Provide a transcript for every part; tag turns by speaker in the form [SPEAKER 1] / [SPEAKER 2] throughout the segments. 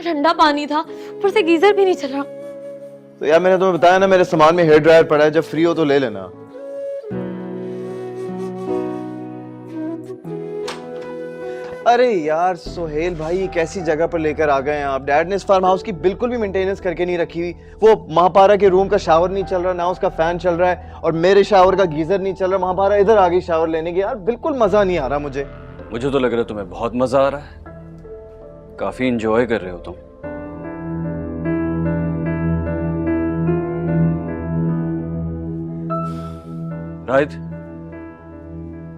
[SPEAKER 1] इतना ठंडा पानी था, ऊपर से गीजर भी नहीं चल रहा।
[SPEAKER 2] तो यार मैंने तुम्हें बताया ना, मेरे सामान में हेयर ड्रायर पड़ा है, जब फ्री हो तो ले लेना। अरे यार सोहेल भाई, कैसी जगह पर लेकर आ गए हैं आप। डैड ने इस फार्म हाउस की बिल्कुल भी मेंटेनेंस करके नहीं रखी हुई। वो महापारा के रूम का शावर नहीं चल रहा, ना उसका फैन चल रहा है, और मेरे शावर का गीजर नहीं चल रहा। महापारा इधर आ गई शावर लेने की। यार बिल्कुल मजा नहीं आ रहा मुझे।
[SPEAKER 3] मुझे तो लग रहा है तुम्हें बहुत मजा आ रहा है, काफी इंजॉय कर रहे हो तुम। राइट,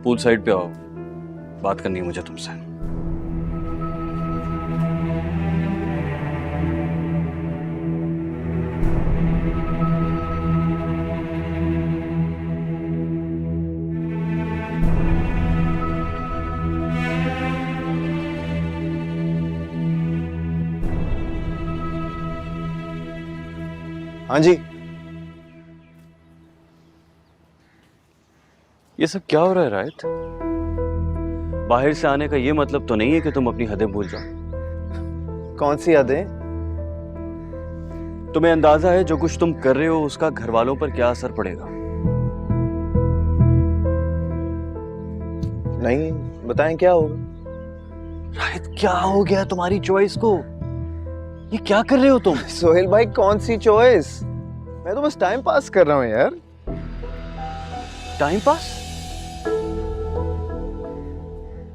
[SPEAKER 3] पूल साइड पे आओ, बात करनी है मुझे तुमसे।
[SPEAKER 2] हाँ जी।
[SPEAKER 3] ये सब क्या हो रहा है राइट? बाहर से आने का ये मतलब तो नहीं है कि तुम अपनी हदें भूल जाओ।
[SPEAKER 2] कौन सी यादें?
[SPEAKER 3] तुम्हें अंदाजा है जो कुछ तुम कर रहे हो उसका घर वालों पर क्या असर पड़ेगा?
[SPEAKER 2] नहीं, बताएं क्या होगा।
[SPEAKER 3] राहित, क्या हो गया तुम्हारी चॉइस को? ये क्या कर रहे हो तुम?
[SPEAKER 2] सोहेल भाई, कौन सी चॉइस? मैं तो बस टाइम पास कर रहा हूँ यार।
[SPEAKER 3] Time pass?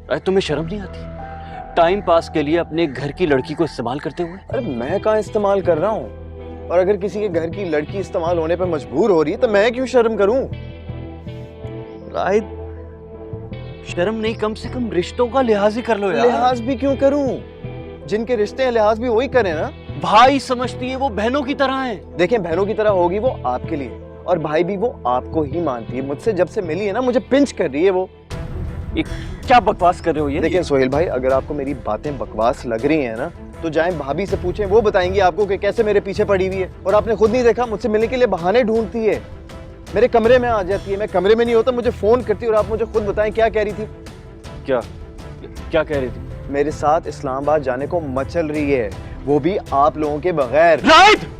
[SPEAKER 3] राहित, तुम्हें शर्म नहीं आती टाइम पास के लिए अपने घर की लड़की को इस्तेमाल करते हुए?
[SPEAKER 2] अरे मैं कहाँ इस्तेमाल कर रहा हूँ? और अगर किसी के घर की लड़की इस्तेमाल होने पर मजबूर हो रही है तो मैं क्यों शर्म करूं?
[SPEAKER 3] राहित, शर्म नहीं, कम से कम रिश्तों का लिहाज ही कर लो यार।
[SPEAKER 2] लिहाज भी क्यों करूं? जिनके रिश्ते हैं लिहाज भी वही करें ना।
[SPEAKER 3] भाई समझती है वो बहनों की तरह हैं।
[SPEAKER 2] देखें, बहनों की तरह होगी वो आपके लिए, और भाई भी वो आपको ही मानती है। मुझसे जब से मिली है ना, मुझे पिंच कर रही है वो।
[SPEAKER 3] ये क्या बकवास कर रहे हो ये?
[SPEAKER 2] देखिए सोहेल भाई, अगर आपको मेरी बातें बकवास लग रही हैं ना, तो जाएं भाभी से पूछें, वो बताएंगी आपको कि कैसे मेरे पीछे पड़ी हुई है। और आपने खुद नहीं देखा, मुझसे मिलने के लिए बहाने ढूंढती है, मेरे कमरे में आ जाती है। मैं कमरे में नहीं होता, मुझे फोन करती है। और आप मुझे खुद बताएं क्या कह रही थी?
[SPEAKER 3] क्या क्या कह रही थी?
[SPEAKER 2] मेरे साथ इस्लामाबाद जाने को मचल रही है, वो भी आप लोगों के बगैर।
[SPEAKER 3] राइट,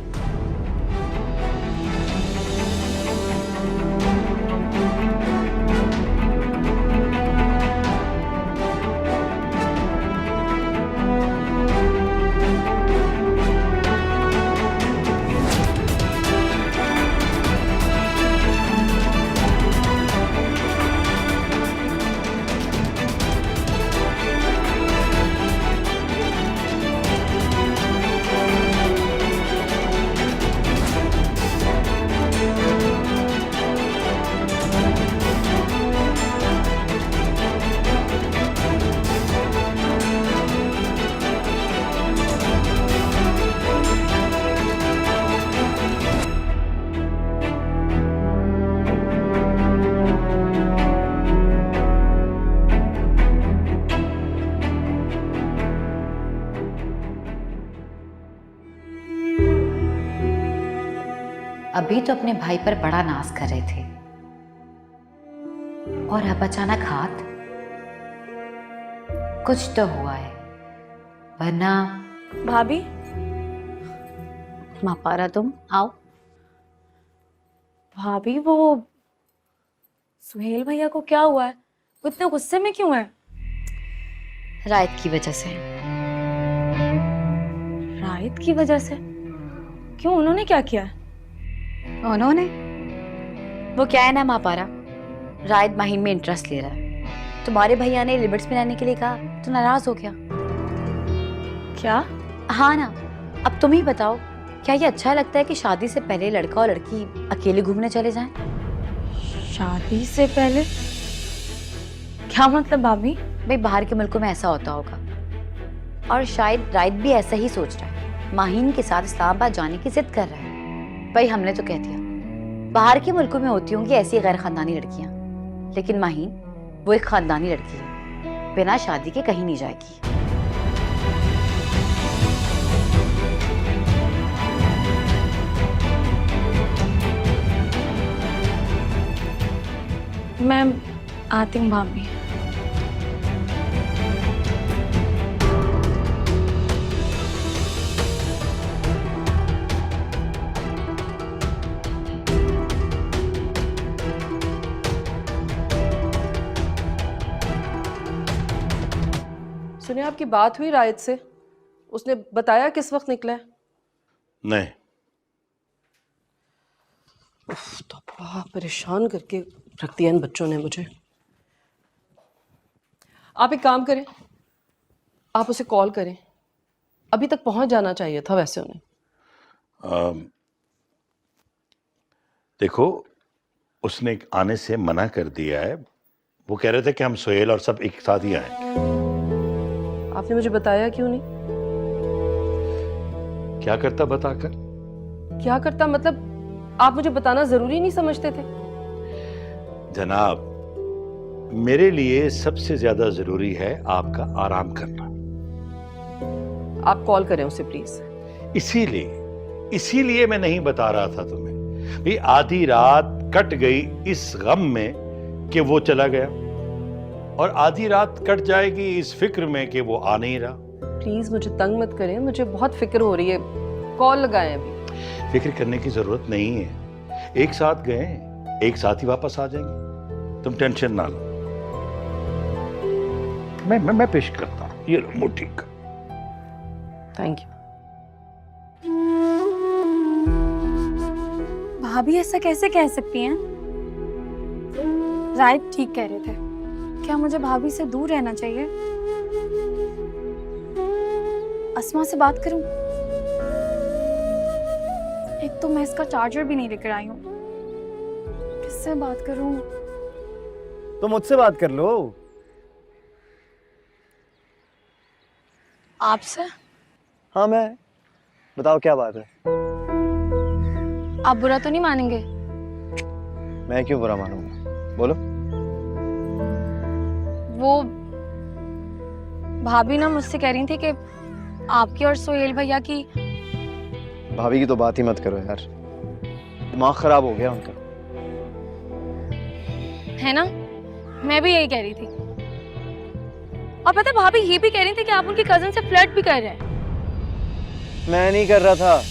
[SPEAKER 4] अभी तो अपने भाई पर बड़ा नाज कर रहे थे, और अब अचानक हाथ। कुछ तो हुआ है, वरना।
[SPEAKER 1] भाभी,
[SPEAKER 4] महापारा, तुम आओ।
[SPEAKER 1] भाभी वो सुहेल भैया को क्या हुआ है? वो इतने गुस्से में क्यों है?
[SPEAKER 4] रायत की वजह से।
[SPEAKER 1] रायत की वजह से? क्यों, उन्होंने क्या किया है?
[SPEAKER 4] उन्होंने, वो क्या है ना महापारा, रायत माहिन में इंटरेस्ट ले रहा है। तुम्हारे भैया ने लिमिट्स में रहने के लिए कहा तो नाराज हो गया।
[SPEAKER 1] क्या?
[SPEAKER 4] हाँ ना, अब तुम ही बताओ, क्या ये अच्छा लगता है कि शादी से पहले लड़का और लड़की अकेले घूमने चले जाएं?
[SPEAKER 1] शादी से पहले? क्या मतलब भाभी?
[SPEAKER 4] भाई बाहर के मुल्कों में ऐसा होता होगा, और शायद रायत भी ऐसा ही सोच रहा है। माहिन के साथ इस्लामाबाद जाने की जिद कर रहा है। भाई हमने तो कह दिया, बाहर के मुल्कों में होती होंगी ऐसी गैर खानदानी लड़कियां, लेकिन माहिन वो एक खानदानी लड़की है, बिना शादी के कहीं नहीं जाएगी।
[SPEAKER 1] मैं आती हूँ भाभी।
[SPEAKER 5] सुनिए, आपकी बात हुई रायत से? उसने बताया किस वक्त निकला है?
[SPEAKER 6] नहीं।
[SPEAKER 5] तो बड़ा परेशान करके रख दिया इन बच्चों ने मुझे। आप एक काम करें, आप उसे कॉल करें। अभी तक पहुंच जाना चाहिए था वैसे उन्हें।
[SPEAKER 6] देखो, उसने आने से मना कर दिया है। वो कह रहे थे कि हम सोहेल और सब एक साथ ही आएंगे।
[SPEAKER 5] आपने मुझे बताया क्यों नहीं?
[SPEAKER 6] क्या करता बताकर?
[SPEAKER 5] क्या करता मतलब? आप मुझे बताना जरूरी नहीं समझते थे?
[SPEAKER 6] जनाब, मेरे लिए सबसे ज्यादा जरूरी है आपका आराम करना।
[SPEAKER 5] आप कॉल करें उसे प्लीज।
[SPEAKER 6] इसीलिए मैं नहीं बता रहा था तुम्हें भी। आधी रात कट गई इस गम में कि वो चला गया, और आधी रात कट जाएगी इस फिक्र में कि वो आ नहीं रहा।
[SPEAKER 5] प्लीज मुझे तंग मत करें, मुझे बहुत फिक्र हो रही है। कॉल लगाएं अभी।
[SPEAKER 6] फिक्र करने की जरूरत नहीं है। एक साथ गए, एक साथ ही वापस आ जाएंगे। तुम टेंशन ना लो। मैं पेश करता हूं। ये लो मुट्ठी का।
[SPEAKER 5] Thank you.
[SPEAKER 1] भाभी ऐसा कैसे कह सकती हैं? राइट ठीक कह रहे थे। क्या मुझे भाभी से दूर रहना चाहिए? अस्मा से बात करूं? एक तो मैं इसका चार्जर भी नहीं लेकर आई हूं। किससे बात करूं?
[SPEAKER 2] तो मुझसे बात कर लो।
[SPEAKER 1] आपसे?
[SPEAKER 2] हाँ, मैं। बताओ क्या बात है?
[SPEAKER 1] आप बुरा तो नहीं मानेंगे?
[SPEAKER 2] मैं क्यों बुरा मानूंगा? बोलो।
[SPEAKER 1] वो भाभी ना मुझसे कह रही थी कि आपकी और सोहेल भैया की।
[SPEAKER 2] भाभी की तो बात ही मत करो यार, दिमाग खराब हो गया उनका।
[SPEAKER 1] है ना, मैं भी यही कह रही थी। और पता है भाभी ये भी कह रही थी कि आप उनकी कजन से फ्लर्ट भी कर रहे हैं।
[SPEAKER 2] मैं नहीं कर रहा था।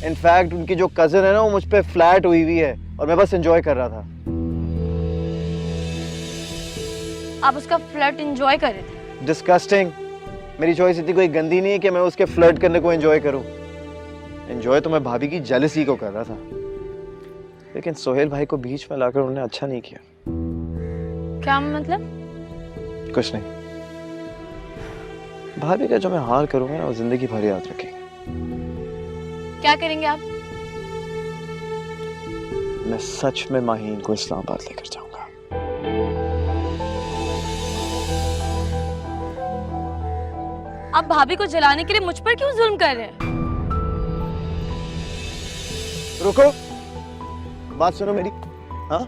[SPEAKER 2] इनफैक्ट उनकी जो कजन है ना, वो मुझ पे फ्लैट हुई हुई है और मैं बस एंजॉय कर रहा था।
[SPEAKER 1] आप उसका फ्लर्ट एंजॉय कर रहे थे?
[SPEAKER 2] डिस्गस्टिंग। मेरी चॉइस इतनी कोई गंदी नहीं है कि मैं उसके फ्लर्ट करने को एंजॉय करूं। एंजॉय तो मैं भाभी की जेलसी को कर रहा था, लेकिन सोहेल भाई को बीच में लाकर उन्होंने अच्छा नहीं किया।
[SPEAKER 1] क्या मतलब?
[SPEAKER 2] कुछ नहीं। भाभी का जो मैं हाल करूंगा ना, वो जिंदगी भर याद रखेंगे।
[SPEAKER 1] क्या करेंगे आप?
[SPEAKER 2] मैं सच में माहीन को इस्लामाबाद लेकर जाऊंगा।
[SPEAKER 1] आप भाभी को जलाने के लिए मुझ पर क्यों जुल्म कर रहे हैं?
[SPEAKER 2] रुको, बात सुनो मेरी। हाँ,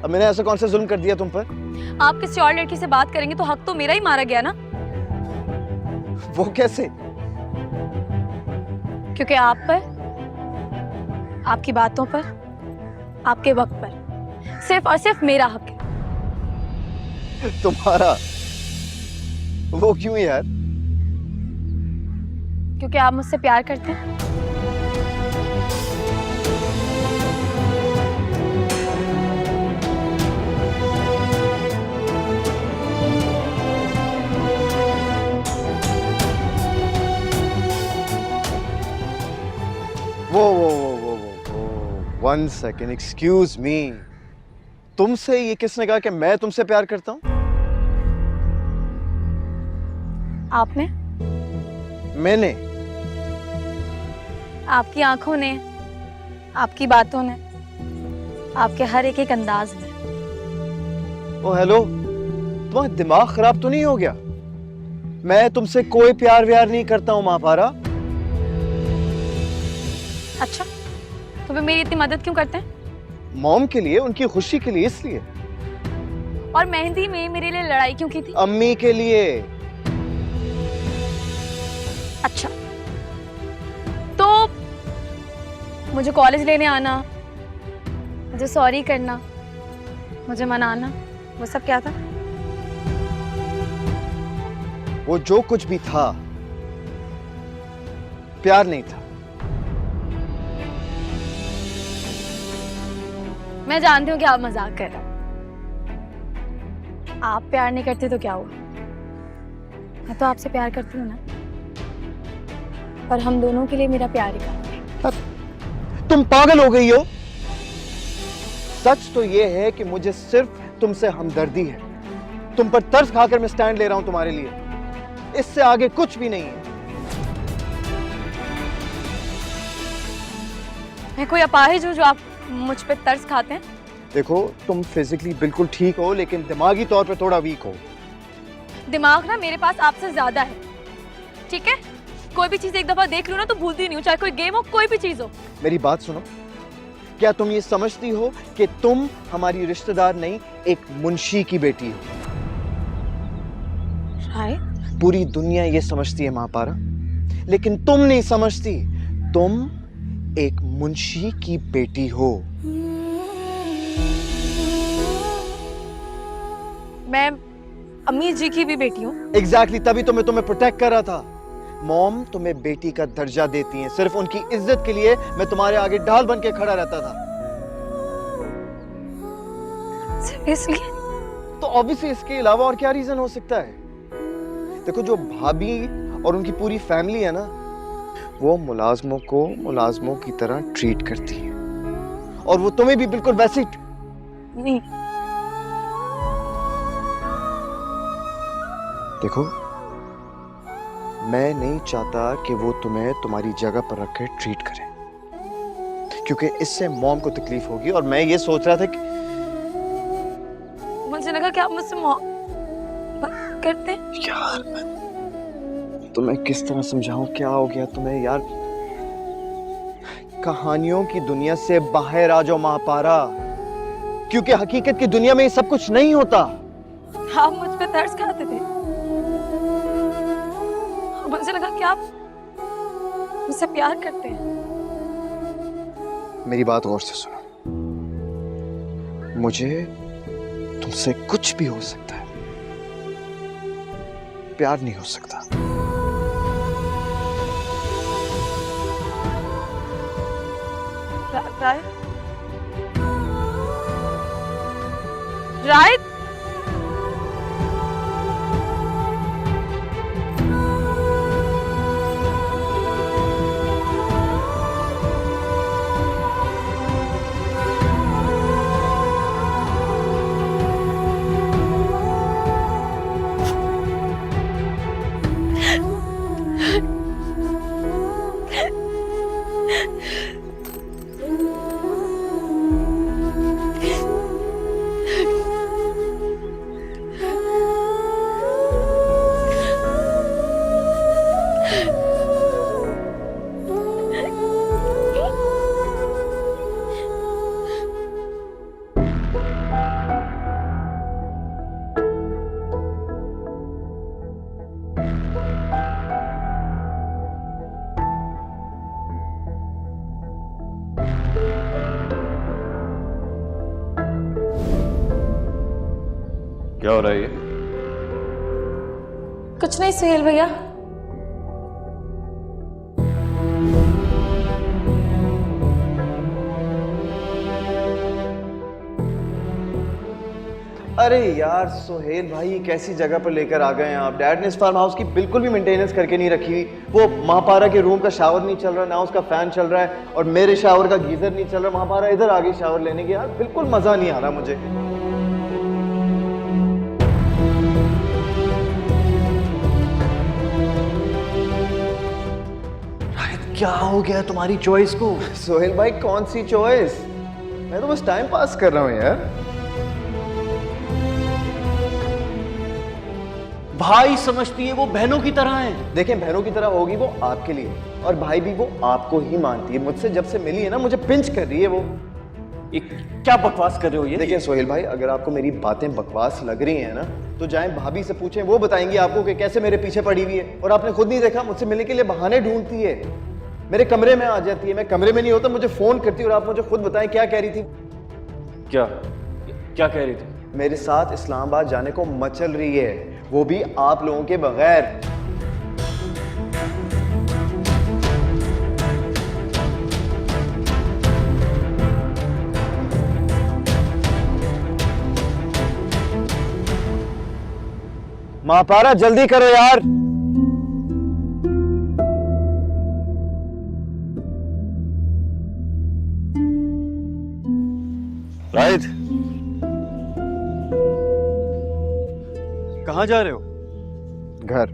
[SPEAKER 2] अब मैंने ऐसा कौन सा जुल्म कर दिया तुम पर?
[SPEAKER 1] आप किसी और लड़की से बात करेंगे तो हक तो मेरा ही मारा गया ना।
[SPEAKER 2] वो कैसे?
[SPEAKER 1] क्योंकि आप पर, आपकी बातों पर, आपके वक्त पर सिर्फ और सिर्फ मेरा हक है।
[SPEAKER 2] तुम्हारा? वो क्यों यार?
[SPEAKER 1] क्योंकि आप मुझसे प्यार करते हैं।
[SPEAKER 2] वो 1 सेकेंड, एक्सक्यूज मी। तुमसे ये किसने कहा कि मैं तुमसे प्यार करता हूं?
[SPEAKER 1] आपने?
[SPEAKER 2] मैंने?
[SPEAKER 1] आपकी आंखों ने, आपकी बातों ने, आपके हर एक अंदाज में।
[SPEAKER 2] ओ हेलो, तुम्हारा दिमाग खराब तो नहीं हो गया? मैं तुमसे कोई प्यार व्यार नहीं करता हूं महापारा।
[SPEAKER 1] अच्छा, तो फिर मेरी इतनी मदद क्यों करते हैं?
[SPEAKER 2] मॉम के लिए, उनकी खुशी के लिए, इसलिए।
[SPEAKER 1] और मेहंदी में मेरे लिए लड़ाई क्यों की थी?
[SPEAKER 2] अम्मी के लिए।
[SPEAKER 1] अच्छा, तो मुझे कॉलेज लेने आना, मुझे सॉरी करना, मुझे मनाना, वो सब क्या था?
[SPEAKER 2] वो जो कुछ भी था, प्यार नहीं था।
[SPEAKER 1] मैं जानती हूँ कि आप मजाक कर रहे हैं। आप प्यार नहीं करते तो क्या हुआ? मैं तो आपसे प्यार करती हूँ ना, पर हम दोनों के लिए मेरा प्यार ही काफी है।
[SPEAKER 2] तुम पागल हो गई हो। सच तो यह है कि मुझे सिर्फ तुमसे हमदर्दी है। तुम पर तरस खाकर मैं स्टैंड ले रहा हूं तुम्हारे लिए, इससे आगे कुछ भी नहीं है।
[SPEAKER 1] मैं कोई अपाहिज हूँ जो आप मुझ पे तरस खाते हैं?
[SPEAKER 2] देखो, तुम फिजिकली बिल्कुल ठीक हो, लेकिन दिमागी तौर पे थोड़ा वीक हो।
[SPEAKER 1] दिमाग ना मेरे पास आपसे ज्यादा है, ठीक है? कोई भी चीज एक दफा देख लूं ना तो भूलती नहीं हूँ, चाहे कोई गेम हो, कोई भी चीज हो।
[SPEAKER 2] मेरी बात सुनो, क्या तुम ये समझती हो कि तुम हमारी रिश्तेदार नहीं, एक मुंशी की बेटी हो?
[SPEAKER 1] राय,
[SPEAKER 2] पूरी दुनिया ये समझती है महापारा, लेकिन तुम नहीं समझती। तुम एक मुंशी की बेटी हो।
[SPEAKER 1] मैं अम्मी जी की भी बेटी हूँ।
[SPEAKER 2] एग्जैक्टली, तभी तो मैं तुम्हें प्रोटेक्ट कर रहा था। मॉम तुम्हें बेटी का दर्जा देती हैं, सिर्फ उनकी इज्जत के लिए मैं तुम्हारे आगे ढाल बन के खड़ा रहता था।
[SPEAKER 1] सिर्फ इसलिए?
[SPEAKER 2] तो ऑब्वियसली इसके अलावा और क्या रीजन हो सकता है? देखो, जो भाभी और उनकी पूरी फैमिली है ना, वो मुलाजमों को मुलाजमों की तरह ट्रीट करती है, और वो तुम्हें भी बिल्कुल वैसे ही।
[SPEAKER 1] नहीं,
[SPEAKER 2] देखो, मैं नहीं चाहता कि वो तुम्हें तुम्हारी जगह पर रखकर ट्रीट करें, क्योंकि इससे मॉम को तकलीफ होगी। और मैं ये सोच रहा था कि
[SPEAKER 1] मुझे लगा कि आप मुझसे मोहब्बत करते हैं।
[SPEAKER 2] यार, तुम्हें किस तरह समझाऊं, क्या हो गया तुम्हें यार? कहानियों की दुनिया से बाहर आ जाओ महापारा, क्योंकि हकीकत की दुनिया में ये सब कुछ नहीं होता।
[SPEAKER 1] आप मुझ पे तरस खाते थे, मुझे लगा कि आप मुझसे प्यार करते हैं।
[SPEAKER 2] मेरी बात गौर से सुनो, मुझे तुमसे कुछ भी हो सकता है, प्यार नहीं हो सकता।
[SPEAKER 1] राय, राय,
[SPEAKER 3] क्या हो रहा है ये?
[SPEAKER 1] कुछ नहीं सुहेल भैया।
[SPEAKER 2] अरे यार सोहेल भाई, कैसी जगह पर लेकर आ गए हैं आप? डैड ने इस फार्म हाउस की बिल्कुल भी मेंटेनेंस करके नहीं रखी हुई। वो महापारा के रूम का शावर नहीं चल रहा, ना उसका फैन चल रहा है, और मेरे शावर का गीजर नहीं चल रहा। महापारा इधर आ गई शावर लेने की। यार बिल्कुल मजा नहीं आ रहा मुझे। क्या हो गया तुम्हारी चॉइस को? सोहेल भाई, कौन सी चॉइस? मैं तो बस टाइम पास कर रहा हूँ यार।
[SPEAKER 3] भाई समझती है वो बहनों की तरह है।
[SPEAKER 2] देखें, बहनों की तरह होगी वो आपके लिए, और भाई भी वो आपको ही मानती है। मुझसे जब से मिली है ना, मुझे पिंच कर रही है वो।
[SPEAKER 3] ये क्या बकवास कर रहे हो ये?
[SPEAKER 2] देखिए सोहेल भाई, अगर आपको मेरी बातें बकवास लग रही हैं ना, तो जाएं भाभी से पूछें, वो बताएंगी आपको कि कैसे मेरे पीछे पड़ी हुई है। और आपने खुद नहीं देखा, मुझसे मिलने के लिए बहाने ढूंढती है, मेरे कमरे में आ जाती है। मैं कमरे में नहीं होता, मुझे फोन करती है। और आप मुझे खुद बताएं, क्या कह रही थी?
[SPEAKER 3] क्या क्या कह रही थी?
[SPEAKER 2] मेरे साथ इस्लामाबाद जाने को मचल रही है, वो भी आप लोगों के बगैर। महापारा जल्दी करो यार।
[SPEAKER 3] राहिद, कहाँ जा रहे हो?
[SPEAKER 2] घर।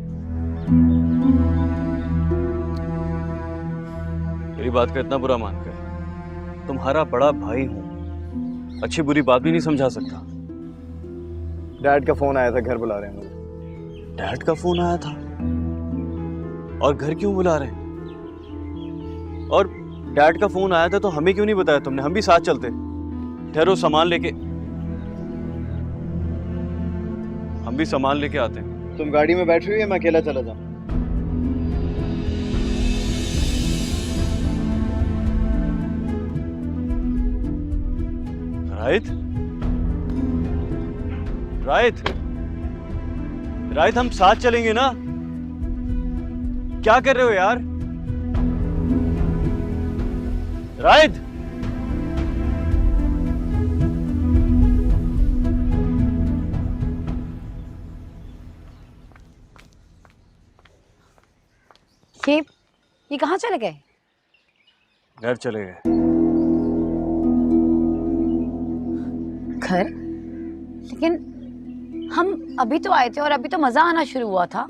[SPEAKER 3] मेरी बात का इतना बुरा मान कर, तुम्हारा बड़ा भाई हूं, अच्छी बुरी बात भी नहीं समझा सकता।
[SPEAKER 2] डैड का फोन आया था, घर बुला रहे हैं मुझे।
[SPEAKER 3] डैड का फोन आया था? और घर क्यों बुला रहे हैं? और डैड का फोन आया था तो हमें क्यों नहीं बताया तुमने? हम भी साथ चलते। ठहरो, सामान लेके, हम भी सामान लेके आते हैं।
[SPEAKER 2] तुम गाड़ी में बैठ रही हो या मैं अकेला चला जाऊं?
[SPEAKER 3] राहिद, राहिद, राहिद, हम साथ चलेंगे ना? क्या कर रहे हो यार? राहिद,
[SPEAKER 4] ये कहाँ चले गए?
[SPEAKER 3] घर चले गए।
[SPEAKER 4] घर? लेकिन हम अभी तो आए थे और अभी तो मजा आना शुरू हुआ था।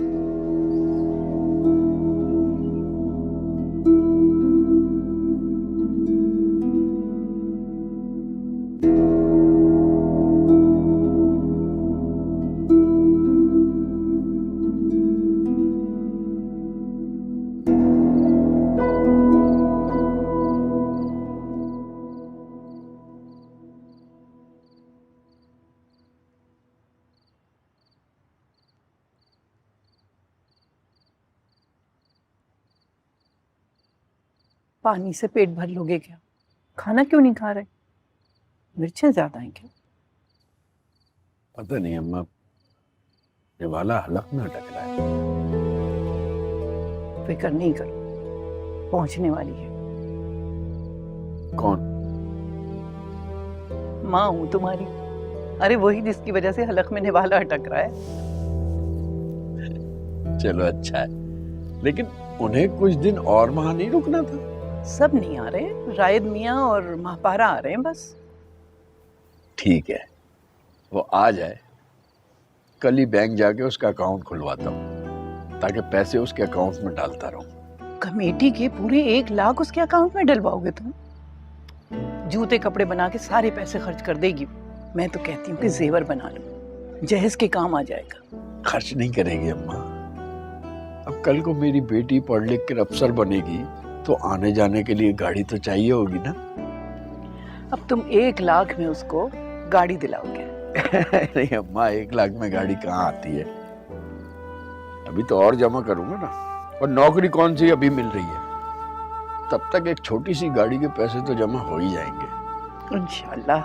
[SPEAKER 7] पानी से पेट भर लोगे क्या? खाना क्यों नहीं खा रहे? मिर्चें ज्यादा हैं क्या?
[SPEAKER 8] पता नहीं अम्मा, ये वाला हलक में अटक रहा है।
[SPEAKER 7] फिक्र नहीं करो, पहुंचने वाली है।
[SPEAKER 8] कौन?
[SPEAKER 7] माँ हूं तुम्हारी। अरे वही जिसकी वजह से हलक में निवाला अटक रहा है।
[SPEAKER 8] चलो अच्छा है, लेकिन उन्हें कुछ दिन और वहां नहीं रुकना था?
[SPEAKER 7] सब नहीं आ रहे, रायद मियाँ और महापारा आ रहे हैं बस।
[SPEAKER 8] ठीक है, वो आ जाए, कल ही बैंक जाके उसका अकाउंट खुलवाता हूँ ताकि पैसे उसके अकाउंट में डालता रहूं।
[SPEAKER 7] कमेटी के पूरे 1 लाख उसके अकाउंट में डलवाओगे तुम? जूते कपड़े बना के सारे पैसे खर्च कर देगी। मैं तो कहती हूँ कि जेवर बना लो, जहेज के काम आ जाएगा।
[SPEAKER 8] खर्च नहीं करेगी अम्मा। अब कल को मेरी बेटी पढ़ लिख कर अफसर बनेगी तो आने जाने के लिए गाड़ी तो चाहिए होगी ना।
[SPEAKER 7] अब तुम 1 लाख में उसको गाड़ी दिलाओगे?
[SPEAKER 8] नहीं अम्मा, 1 लाख में गाड़ी कहाँ आती है? अभी तो और जमा करूंगा ना, और नौकरी कौन सी अभी मिल रही है, तब तक एक छोटी सी गाड़ी के पैसे तो जमा हो ही जाएंगे
[SPEAKER 7] इंशाल्लाह।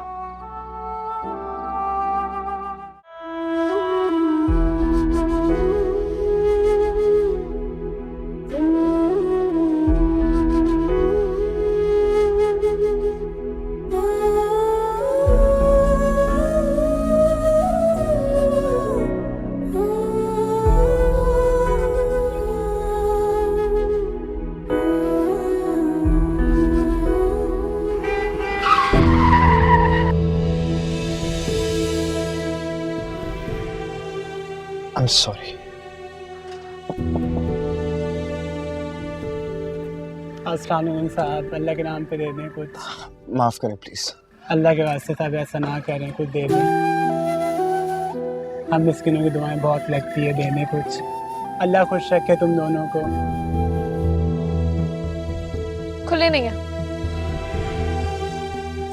[SPEAKER 2] I'm sorry.
[SPEAKER 9] अस्सलाम वालेकुम साहब, अल्लाह के नाम पे दे दें कुछ।
[SPEAKER 2] माफ करें प्लीज।
[SPEAKER 9] अल्लाह के वास्ते साहब ऐसा ना करें, कुछ दे दें। हम मिस्किनों की दुआएं बहुत लगती है, देने कुछ। अल्लाह खुश रखे तुम दोनों को।
[SPEAKER 1] खुले नहीं है।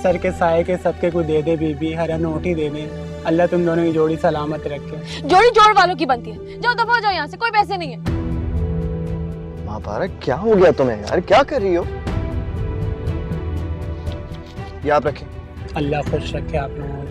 [SPEAKER 9] सर के साए के सबके को दे दे बीबी, हरा नोट ही दे दें। अल्लाह तुम दोनों की जोड़ी सलामत रखे।
[SPEAKER 1] जोड़ी जोड़ वालों की बनती है। जाओ दफा हो जाओ यहाँ से, कोई पैसे नहीं है।
[SPEAKER 2] महापारा क्या हो गया तुम्हें यार, क्या कर रही हो? ये आप रखें।
[SPEAKER 9] अल्लाह खुश रखे आप लोगों को।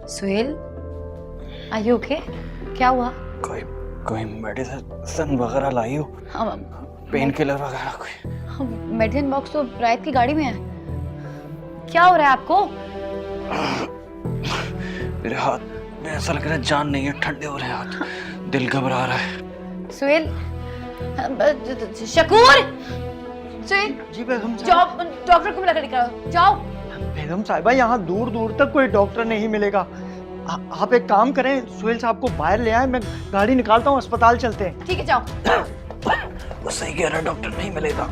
[SPEAKER 4] Suhel, are you okay? क्या हुआ?
[SPEAKER 3] कोई कोई मेडिसिन वगैरह लाई हो? पेन किलर वगैरह कोई?
[SPEAKER 4] मेडिसिन बॉक्स तो रायत की गाड़ी में है। क्या हो रहा है आपको?
[SPEAKER 3] मेरे हाथ में ऐसा लग रहा है जान नहीं है, ठंडे हो रहे हैं हाथ, दिल घबरा रहा है।
[SPEAKER 4] सुहेल, शकूर, सुहेल,
[SPEAKER 10] जी बेगम
[SPEAKER 4] जाओ डॉक्टर को बुला कर निकालो, जाओ।
[SPEAKER 10] बेगम साहिबा, यहाँ दूर दूर तक कोई डॉक्टर नहीं मिलेगा। आप एक काम करें, सुहेल साहब को बाहर ले आए, मैं गाड़ी निकालता हूँ, अस्पताल चलते हैं।
[SPEAKER 4] ठीक है, जाओ।
[SPEAKER 3] वो सही कह रहा है, डॉक्टर नहीं मिलेगा।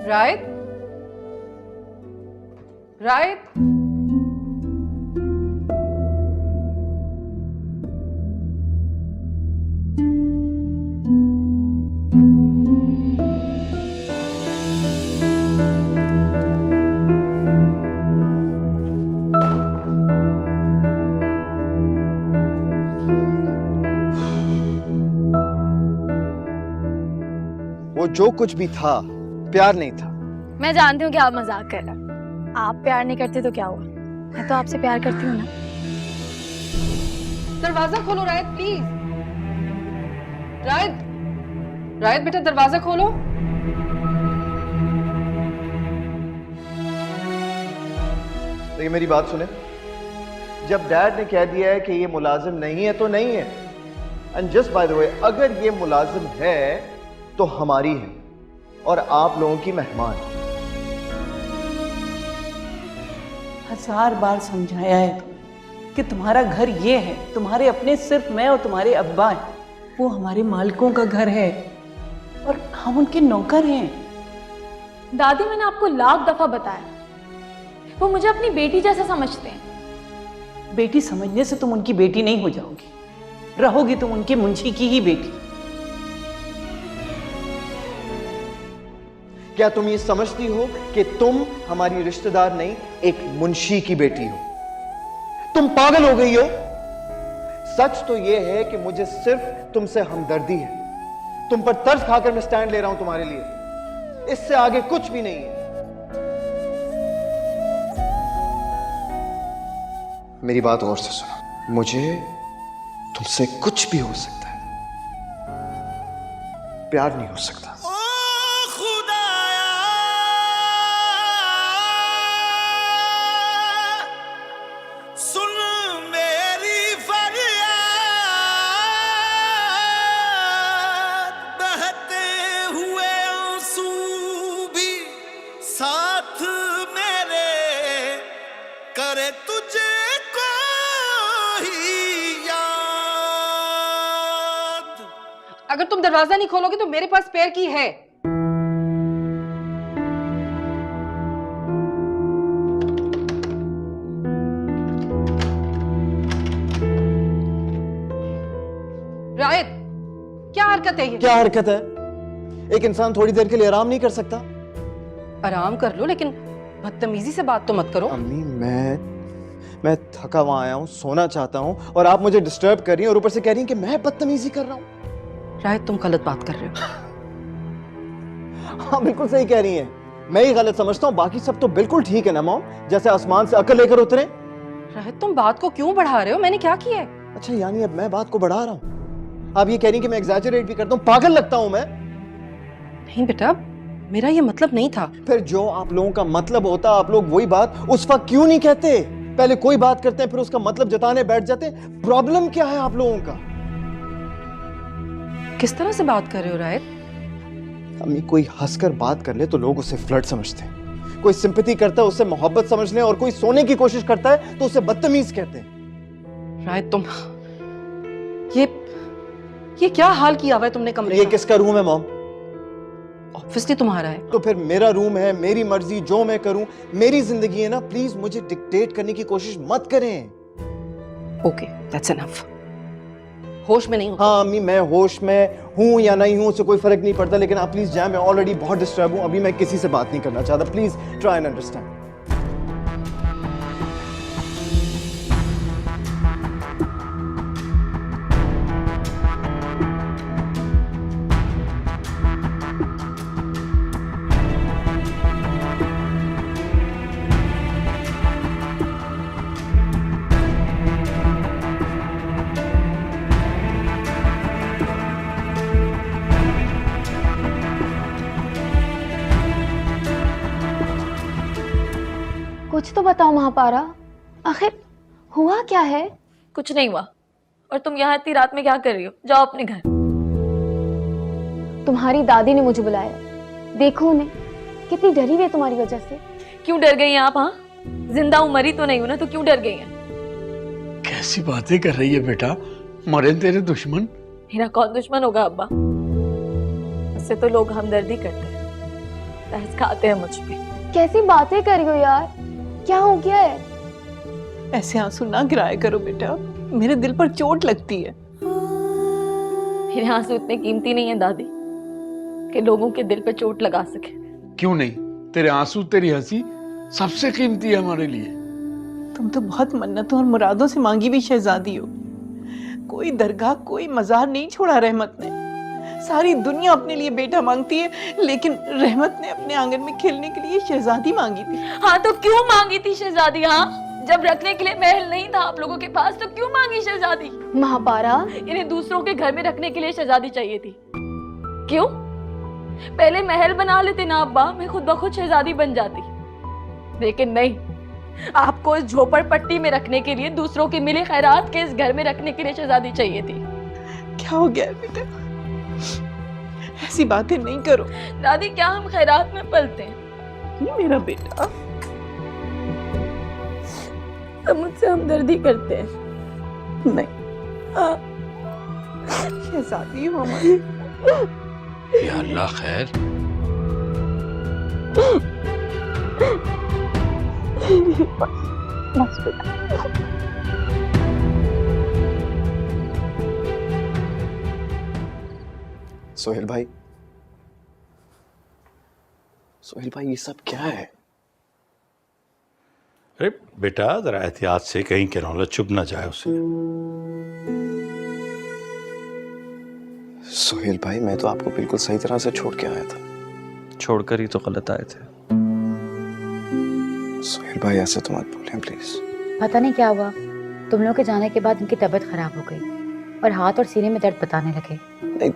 [SPEAKER 5] रायत, रायत,
[SPEAKER 2] वो जो कुछ भी था प्यार नहीं था।
[SPEAKER 1] मैं जानती हूँ कि आप मजाक कर रहे हैं। आप प्यार नहीं करते तो क्या हुआ? मैं तो आपसे प्यार करती हूँ ना।
[SPEAKER 5] दरवाजा खोलो रायत, प्लीज। रायत, रायत बेटा, दरवाजा खोलो।
[SPEAKER 2] देखिए मेरी बात सुने, जब डैड ने कह दिया है कि ये मुलाजिम नहीं है तो नहीं है। And just by the way, अगर ये मुलाजिम है तो हमारी है और आप लोगों की मेहमान।
[SPEAKER 7] 1000 बार समझाया है कि तुम्हारा घर ये है, तुम्हारे अपने सिर्फ मैं और तुम्हारे अब्बा हैं। वो हमारे मालिकों का घर है और हम उनके नौकर हैं।
[SPEAKER 1] दादी, मैंने आपको लाख दफा बताया, वो मुझे अपनी बेटी जैसा समझते हैं।
[SPEAKER 7] बेटी समझने से तुम उनकी बेटी नहीं हो जाओगी, रहोगी तुम उनके मुंशी की ही बेटी।
[SPEAKER 2] क्या तुम ये समझती हो कि तुम हमारी रिश्तेदार नहीं, एक मुंशी की बेटी हो? तुम पागल हो गई हो। सच तो यह है कि मुझे सिर्फ तुमसे हमदर्दी है। तुम पर तरस खाकर मैं स्टैंड ले रहा हूं तुम्हारे लिए, इससे आगे कुछ भी नहीं है। मेरी बात गौर से सुनो, मुझे तुमसे कुछ भी हो सकता है, प्यार नहीं हो सकता।
[SPEAKER 5] अगर तुम दरवाजा नहीं खोलोगे तो मेरे पास स्पेयर की है। रायत, क्या हरकत है ये?
[SPEAKER 2] क्या हरकत है? एक इंसान थोड़ी देर के लिए आराम नहीं कर सकता?
[SPEAKER 5] आराम कर लो, लेकिन बदतमीजी से बात तो मत करो।
[SPEAKER 2] अम्मी, मैं थका हुआ आया हूँ, सोना चाहता हूँ और आप मुझे डिस्टर्ब कर रही हैं और ऊपर से कह रही हैं कि मैं बदतमीजी कर रहा हूँ।
[SPEAKER 5] रायत, तुम गलत बात कर रहे हो।
[SPEAKER 2] हाँ, बिल्कुल सही कह रही हैं। मैं ही गलत समझता हूँ, बाकी सब तो बिल्कुल ठीक है ना मॉम, जैसे आसमान से अकल लेकर उतरे।
[SPEAKER 5] रायत, तुम बात को क्यों बढ़ा रहे हो? मैंने क्या किया है?
[SPEAKER 2] अच्छा, यानी अब मैं बात को बढ़ा रहा हूँ? आप ये कह रही हैं कि मैं एग्जैजरेट भी करता हूँ, पागल लगता हूँ मैं?
[SPEAKER 5] नहीं बेटा, मेरा ये मतलब नहीं था।
[SPEAKER 2] फिर जो आप लोगों का मतलब होता, आप लोग वही बात उस वक्त क्यों नहीं कहते? पहले कोई बात करते हैं, फिर उसका मतलब जताने बैठ जाते हैं। प्रॉब्लम क्या है आप लोगों का?
[SPEAKER 5] किस तरह से बात कर रहे हो रायत?
[SPEAKER 2] अम्मी, कोई हंसकर बात कर ले तो लोग उसे फ्लर्ट समझते हैं। कोई सिंपैथी करता है उससे मोहब्बत समझ लें, और कोई सोने की कोशिश करता है तो उसे बदतमीज कहते हैं।
[SPEAKER 5] शायद तुम ये क्या हाल किया हुआ है तुमने कमरे
[SPEAKER 2] ये
[SPEAKER 5] का?
[SPEAKER 2] किसका रूम है मॉम?
[SPEAKER 5] ऑब्वियसली तुम्हारा है।
[SPEAKER 2] तो फिर मेरा रूम है, मेरी मर्जी, जो मैं करूं, मेरी जिंदगी है ना। प्लीज मुझे डिक्टेट करने की कोशिश मत करें।
[SPEAKER 5] Okay, that's enough. होश में नहीं हो?
[SPEAKER 2] हाँ अम्मी, मैं होश में हूं या नहीं हूं उससे कोई फर्क नहीं पड़ता, लेकिन आप प्लीज जाएं, मैं ऑलरेडी बहुत डिस्टर्ब हूं, अभी मैं किसी से बात नहीं करना चाहता। Please try and understand.
[SPEAKER 1] कुछ तो बताओ महापारा, आखिर हुआ क्या है?
[SPEAKER 11] कुछ नहीं हुआ। और तुम यहाँ इतनी रात में क्या कर रही हो? जाओ अपने घर।
[SPEAKER 1] तुम्हारी दादी ने मुझे बुलाया, देखो उन्हें, कितनी डरी हुई है तुम्हारी वजह से।
[SPEAKER 11] क्यों डर गई हैं आप? हाँ, जिंदा हूँ, मरी तो नहीं हूँ ना, तो क्यों डर गई हैं?
[SPEAKER 8] कैसी बातें कर रही है बेटा, मरे तेरे दुश्मन?
[SPEAKER 11] मेरा कौन दुश्मन होगा अब्बा? उससे तो लोग हमदर्दी करते हैं, बहस खाते हैं मुझ पे।
[SPEAKER 1] कैसी बातें कर रही हो यार, क्या हो गया है?
[SPEAKER 7] ऐसे आंसू ना गिराया करो बेटा, मेरे दिल पर चोट लगती है।
[SPEAKER 11] मेरे आंसू इतने कीमती नहीं है दादी कि लोगों के दिल पे चोट लगा सके।
[SPEAKER 8] क्यों नहीं, तेरे आंसू तेरी हंसी सबसे कीमती है हमारे लिए।
[SPEAKER 7] तुम तो बहुत मन्नतों और मुरादों से मांगी हुई शहजादी हो। कोई दरगाह, कोई मजार नहीं छोड़ा रहमत ने। सारी दुनिया अपने लिए बेटा मांगती है, लेकिन रहमत ने अपने आंगन में खेलने के लिए शहजादी मांगी थी।
[SPEAKER 11] हाँ तो क्यों मांगी थी शहजादी? हाँ, जब रखने के लिए महल नहीं था आप लोगों के पास, तो क्यों मांगी शहजादी?
[SPEAKER 1] महापारा,
[SPEAKER 11] इन्हें दूसरों के घर में रखने के लिए शहजादी चाहिए थी। क्यों? पहले महल बना लेते ना अब्बा, मैं खुद ब खुद शहजादी बन जाती। लेकिन नहीं, आपको इस झोपड़पट्टी में रखने के लिए, दूसरों के मिले खैरात के इस घर में रखने के लिए शहजादी चाहिए थी।
[SPEAKER 7] क्या हो गया बेटा, ऐसी बातें नहीं करो।
[SPEAKER 11] दादी, क्या हम खैरात में पलते हैं?
[SPEAKER 7] ये मेरा बेटा,
[SPEAKER 11] सब मुझसे हमदर्दी करते हैं।
[SPEAKER 7] नहीं, शहजादी हो हमारी।
[SPEAKER 8] या अल्लाह खैर।
[SPEAKER 1] बस बेटा।
[SPEAKER 2] सोहेल भाई, सोहेल भाई, ये सब क्या है?
[SPEAKER 6] अरे बेटा, जरा एहतियात से, कहीं किरौला चुभ ना जाए उसे।
[SPEAKER 2] सोहेल भाई, मैं तो आपको बिल्कुल सही तरह से छोड़ के आया था।
[SPEAKER 3] छोड़कर ही तो गलत आए थे।
[SPEAKER 2] सोहेल भाई, ऐसे तो मत बोलें प्लीज।
[SPEAKER 4] पता नहीं क्या हुआ, तुम लोगों के जाने के बाद इनकी तबीयत खराब हो गई और हाथ और सीने में दर्द बताने लगे।
[SPEAKER 2] नहीं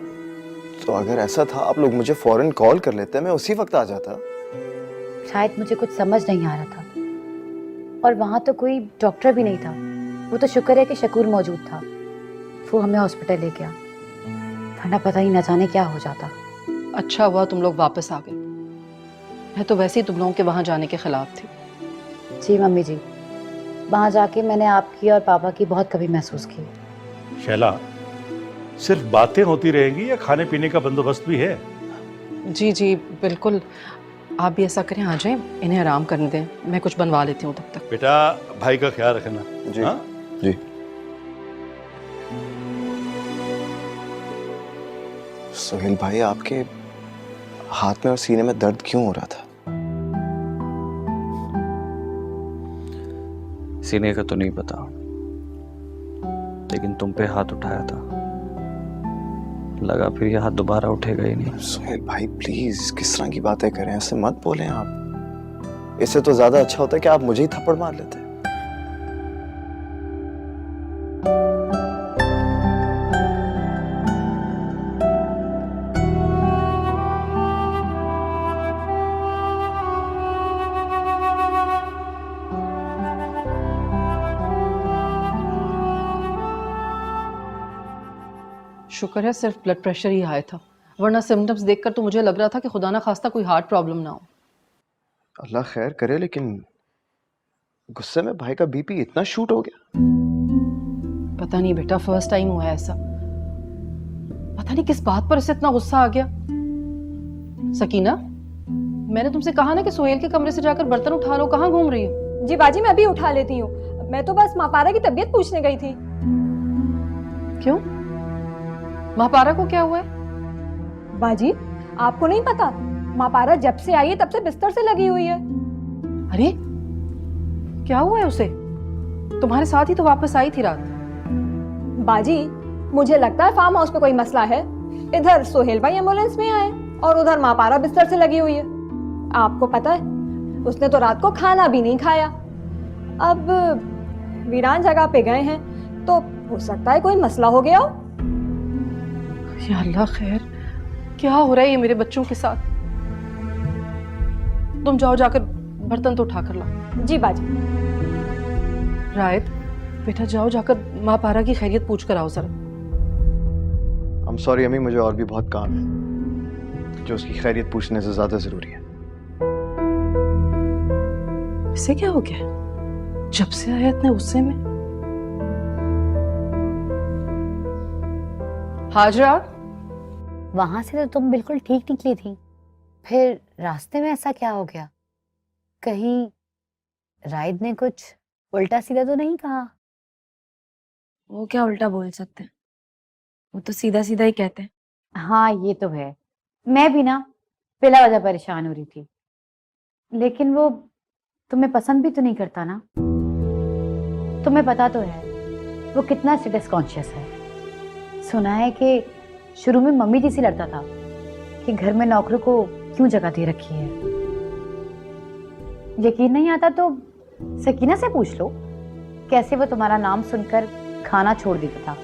[SPEAKER 2] तो अगर ऐसा था, आप लोग मुझे फौरन कॉल कर लेते, मैं उसी वक्त आ जाता।
[SPEAKER 4] शायद मुझे कुछ समझ नहीं आ रहा था, और वहाँ तो कोई डॉक्टर भी नहीं था। वो तो शुक्र है कि शकूर मौजूद था, वो हमें हॉस्पिटल ले गया, वरना पता ही न जाने क्या हो जाता।
[SPEAKER 5] अच्छा हुआ तुम लोग वापस आ गए, मैं तो वैसे ही तुम लोगों के वहाँ जाने के खिलाफ थी।
[SPEAKER 4] जी मम्मी जी, वहाँ जाके मैंने आपकी और पापा की बहुत कमी महसूस की।
[SPEAKER 6] शैला, सिर्फ बातें होती रहेंगी या खाने पीने का बंदोबस्त भी है?
[SPEAKER 5] जी जी बिल्कुल, आप भी ऐसा करें, आ जाएं, इन्हें आराम करने दें, मैं कुछ बनवा लेती हूँ तब तक।
[SPEAKER 6] बेटा, भाई का ख्याल रखना।
[SPEAKER 2] जी
[SPEAKER 6] हाँ?
[SPEAKER 2] जी। सोहेल भाई, आपके हाथ में और सीने में दर्द क्यों हो रहा था?
[SPEAKER 3] सीने का तो नहीं पता, लेकिन तुम पे हाथ उठाया था, लगा फिर ये हाथ दोबारा उठेगा ही नहीं।
[SPEAKER 2] सोहेल भाई प्लीज, किस तरह की बातें करें, ऐसे मत बोलें आप। इससे तो ज्यादा अच्छा होता है कि आप मुझे ही थप्पड़ मार लेते।
[SPEAKER 5] शुक्र है सिर्फ ब्लड प्रेशर ही हाई था, वरना सिम्टम्स देखकर तो मुझे लग रहा था कि खुदा ना खास्ता कोई हार्ट प्रॉब्लम ना हो।
[SPEAKER 2] अल्लाह खैर करे, लेकिन गुस्से में भाई का बीपी इतना शूट हो गया।
[SPEAKER 5] पता नहीं बेटा, फर्स्ट टाइम हुआ है ऐसा। पता नहीं किस बात पर उसे इतना गुस्सा आ गया। सकीना, मैंने तुमसे कहा ना कि सोहेल के कमरे से जाकर बर्तन उठा लो, कहाँ घूम रही हो?
[SPEAKER 11] जी बाजी, मैं अभी उठा लेती हूँ। मैं तो बस मापारा की तबीयत पूछने गई थी।
[SPEAKER 5] क्यों? महापारा को क्या हुआ है?
[SPEAKER 11] बाजी, आपको नहीं पता, मापारा जब से आई है तब से बिस्तर से लगी हुई है।
[SPEAKER 5] अरे क्या हुआ है उसे? तुम्हारे साथ ही तो वापस आई थी रात।
[SPEAKER 11] बाजी, मुझे लगता है फार्म हाउस पे कोई मसला है। इधर सोहेल भाई एम्बुलेंस में आए और उधर मापारा बिस्तर से लगी हुई है। आपको पता है, उसने तो रात को खाना भी नहीं खाया। अब वीरान जगह पे गए हैं तो हो सकता है कोई मसला हो गया हो।
[SPEAKER 5] या अल्लाह खैर, क्या हो रहा है ये मेरे बच्चों के साथ? तुम जाओ, जाकर बर्तन तो उठा कर लाओ।
[SPEAKER 11] जी बाजी।
[SPEAKER 5] रायत बेटा, जाओ जाकर माँ पारा की खैरियत पूछ कर आओ जरा।
[SPEAKER 2] I'm sorry अम्मी, मुझे और भी बहुत काम है जो उसकी खैरियत पूछने से ज्यादा जरूरी है।
[SPEAKER 5] इसे क्या हो गया? जब से आया इतने गुस्से में। हाजरा,
[SPEAKER 4] वहां से तो तुम बिल्कुल ठीक निकली थी, फिर रास्ते में ऐसा क्या हो गया? कहीं राइड ने कुछ उल्टा सीधा तो नहीं कहा?
[SPEAKER 1] वो क्या उल्टा बोल सकते हैं, वो तो सीधा सीधा ही कहते हैं।
[SPEAKER 4] हाँ ये तो है, मैं भी ना बिला वजह परेशान हो रही थी, लेकिन वो तुम्हें पसंद भी तो नहीं करता ना। तुम्हें पता तो है वो कितना स्टेटस कॉन्शियस है। सुना है कि शुरू में मम्मी जी से लड़ता था कि घर में नौकरों को क्यों जगह दे रखी है। यकीन नहीं आता तो सकीना से पूछ लो, कैसे वो तुम्हारा नाम सुनकर खाना छोड़ देता था।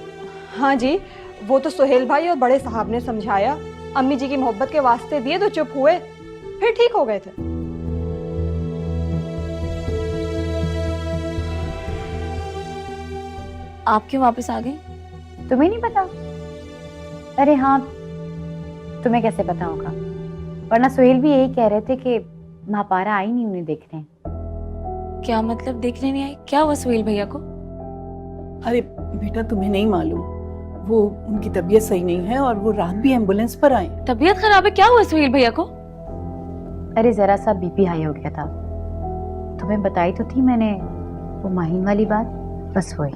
[SPEAKER 11] हाँ जी, वो तो सोहेल भाई और बड़े साहब ने समझाया, अम्मी जी की मोहब्बत के वास्ते दिए तो चुप हुए, फिर ठीक हो गए थे।
[SPEAKER 1] आप क्यों वापस आ गई?
[SPEAKER 4] तुम्हें नहीं पता? अरे हाँ, तुम्हें कैसे पता होगा, वरना सोहेल भी यही कह रहे थे कि महापारा आई नहीं उन्हें देखने।
[SPEAKER 1] क्या मतलब देखने नहीं आई? क्या हुआ सोहेल भैया को?
[SPEAKER 7] अरे बेटा, तुम्हें नहीं मालूम, वो उनकी तबीयत सही नहीं है और वो रात भी एम्बुलेंस पर आए।
[SPEAKER 1] तबीयत खराब है? क्या हुआ सोहेल भैया को?
[SPEAKER 4] अरे जरा सा बीपी हाई हो गया था। तुम्हें बताई तो थी मैंने वो माहिन वाली बात, बस वही।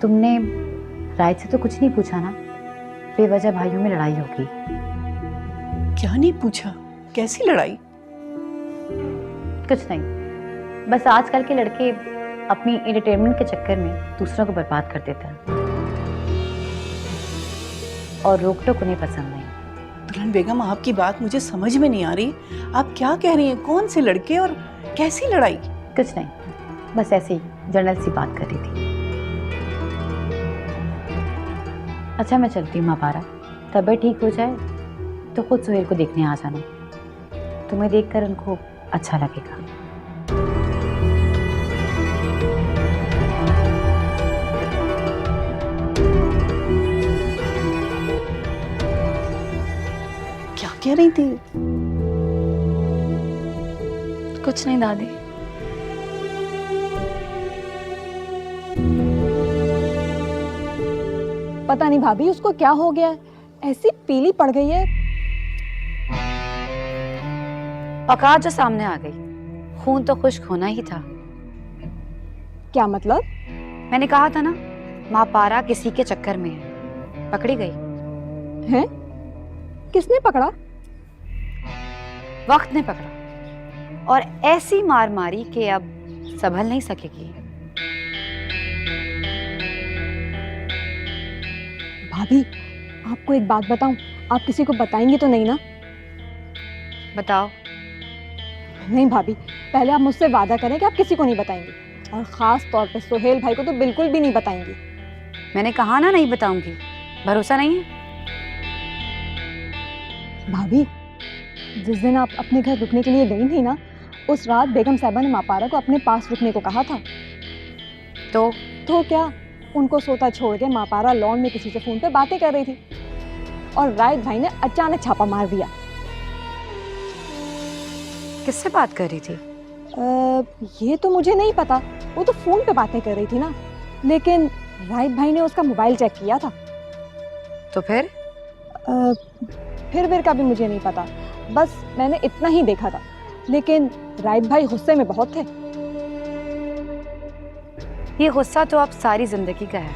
[SPEAKER 4] तुमने रायत से तो कुछ नहीं पूछा ना? बेवजह भाइयों में लड़ाई होगी।
[SPEAKER 7] क्या नहीं पूछा? कैसी लड़ाई?
[SPEAKER 4] कुछ नहीं, बस आजकल के लड़के अपनी एंटरटेनमेंट के चक्कर में दूसरों को बर्बाद कर देते हैं और रोक टोक उन्हें पसंद नहीं।
[SPEAKER 7] दुल्हन बेगम, आपकी बात मुझे समझ में नहीं आ रही। आप क्या कह रही हैं? कौन से लड़के और कैसी लड़ाई?
[SPEAKER 4] कुछ नहीं, बस ऐसे ही जनरल सी बात कर रही थी। अच्छा मैं चलती हूँ महापारा, तबीयत ठीक हो जाए तो खुद सोहेल को देखने आ जाना, तुम्हें देखकर उनको अच्छा लगेगा।
[SPEAKER 7] क्या कह रही थी?
[SPEAKER 1] कुछ नहीं दादी।
[SPEAKER 11] पता नहीं भाभी उसको क्या हो गया है, ऐसी पीली पड़ गई है।
[SPEAKER 4] औकात जो सामने आ गई, खून तो खुश्क होना ही था।
[SPEAKER 11] क्या मतलब?
[SPEAKER 4] मैंने कहा था ना, महापारा किसी के चक्कर में है, पकड़ी गई।
[SPEAKER 11] हैं? किसने पकड़ा?
[SPEAKER 4] वक्त ने पकड़ा और ऐसी मार मारी कि अब संभल नहीं सकेगी।
[SPEAKER 11] भाभी, आपको एक बात बताऊं, आप किसी को बताएंगी तो नहीं ना?
[SPEAKER 4] बताओ।
[SPEAKER 11] नहीं भाभी, पहले आप मुझसे वादा करें कि आप किसी को नहीं बताएंगी, और खास तौर पे सोहेल भाई को तो बिल्कुल भी नहीं बताएंगी।
[SPEAKER 4] मैंने कहा ना नहीं बताऊंगी, भरोसा नहीं है?
[SPEAKER 11] भाभी, जिस दिन आप अपने घर रुकने के लिए गई थी ना, उस रात बेगम साहिबा ने मापारा को अपने पास रुकने को कहा था।
[SPEAKER 4] तो
[SPEAKER 11] क्या
[SPEAKER 12] उनको सोता छोड़ के मापारा लॉन में किसी से फोन पे बातें कर रही थी और रायत भाई ने अचानक छापा मार दिया।
[SPEAKER 4] किससे बात कर रही थी?
[SPEAKER 12] ये तो मुझे नहीं पता, वो तो फोन पे बातें कर रही थी ना, लेकिन रायत भाई ने उसका मोबाइल चेक किया था।
[SPEAKER 4] तो फिर?
[SPEAKER 12] फिर का भी मुझे नहीं पता, बस मैंने इतना ही देखा था, लेकिन रायत भाई गुस्से में बहुत थे।
[SPEAKER 4] ये गुस्सा तो अब सारी जिंदगी का है।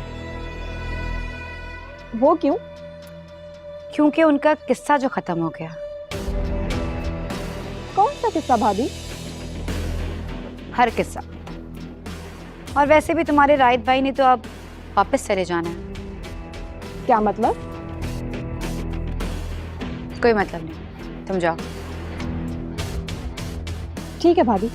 [SPEAKER 12] वो क्यों?
[SPEAKER 4] क्योंकि उनका किस्सा जो खत्म हो गया।
[SPEAKER 12] कौन सा किस्सा भाभी?
[SPEAKER 4] हर किस्सा। और वैसे भी तुम्हारे रायत भाई ने तो अब वापस चले जाना है।
[SPEAKER 12] क्या मतलब?
[SPEAKER 4] कोई मतलब नहीं, तुम जाओ।
[SPEAKER 12] ठीक है भाभी।